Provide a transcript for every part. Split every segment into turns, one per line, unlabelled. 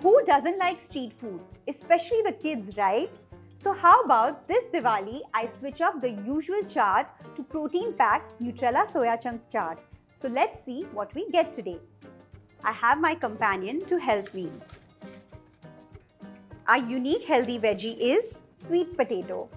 Who doesn't like street food? Especially the kids, right? So how about this Diwali, I switch up the usual chaat to protein-packed Nutrela Soya Chunks chaat. So let's see what we get today. I have my companion to help me. Our unique healthy veggie is sweet potato.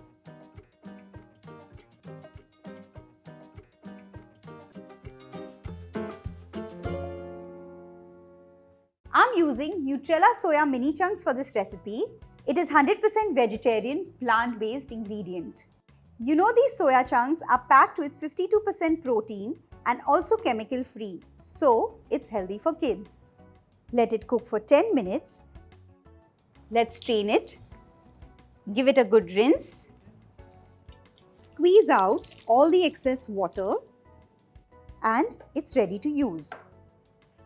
I'm using Nutrela Soya Mini Chunks for this recipe. It is 100% vegetarian, plant-based ingredient. You know these soya chunks are packed with 52% protein and also chemical-free, so it's healthy for kids. Let it cook for 10 minutes. Let's strain it. Give it a good rinse. Squeeze out all the excess water and it's ready to use.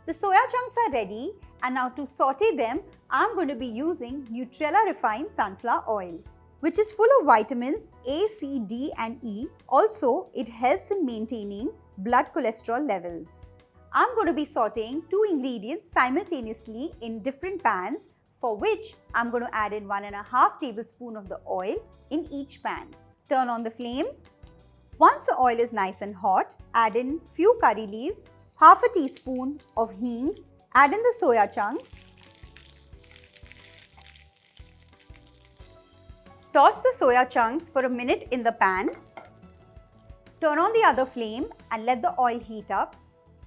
The soya chunks are ready, and now to saute them, I'm going to be using Nutrela Refined Sunflower Oil, which is full of vitamins A, C, D and E. Also, it helps in maintaining blood cholesterol levels. I'm going to be sauteing two ingredients simultaneously in different pans, for which I'm going to add in 1.5 tablespoons of the oil in each pan. Turn on the flame. Once the oil is nice and hot, add in few curry leaves, half a teaspoon of hing, add in the soya chunks. Toss the soya chunks for a minute in the pan. Turn on the other flame and let the oil heat up.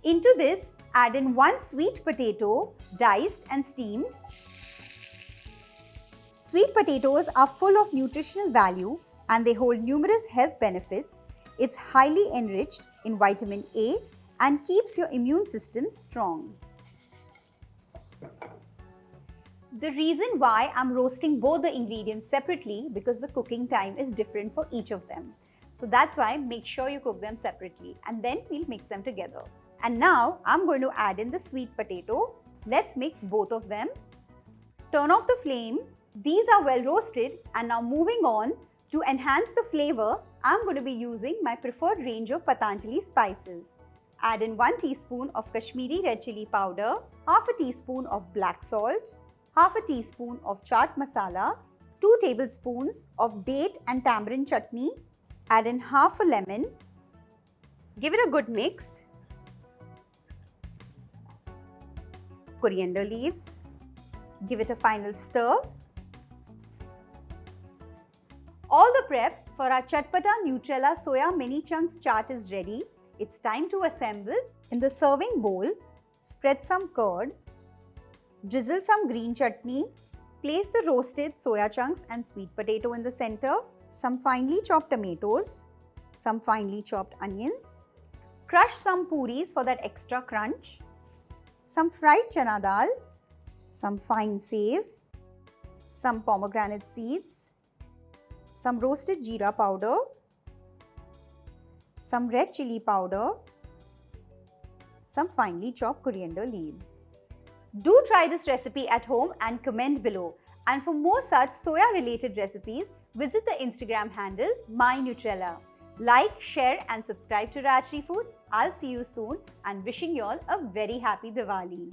Into this, add in 1 sweet potato, diced and steamed. Sweet potatoes are full of nutritional value and they hold numerous health benefits. It's highly enriched in vitamin A and keeps your immune system strong. The reason why I'm roasting both the ingredients separately because the cooking time is different for each of them. So that's why make sure you cook them separately and then we'll mix them together. And now I'm going to add in the sweet potato. Let's mix both of them. Turn off the flame. These are well roasted, and now moving on, to enhance the flavor, I'm going to be using my preferred range of Patanjali spices. Add in 1 teaspoon of Kashmiri red chili powder, half a teaspoon of black salt, half a teaspoon of chaat masala, 2 tablespoons of date and tamarind chutney, add in half a lemon, give it a good mix, coriander leaves, give it a final stir. All the prep for our Chatpata Nutrela Soya Mini Chunks chaat is ready. It's time to assemble. In the serving bowl, spread some curd, drizzle some green chutney, place the roasted soya chunks and sweet potato in the center, some finely chopped tomatoes, some finely chopped onions, crush some puris for that extra crunch, some fried chana dal, some fine save, some pomegranate seeds, some roasted jeera powder, some red chili powder, some finely chopped coriander leaves. Do try this recipe at home and comment below. And for more such soya related recipes, visit the Instagram handle mynutrela. Like, share and subscribe to Rajshri Food. I'll see you soon and wishing you all a very happy Diwali.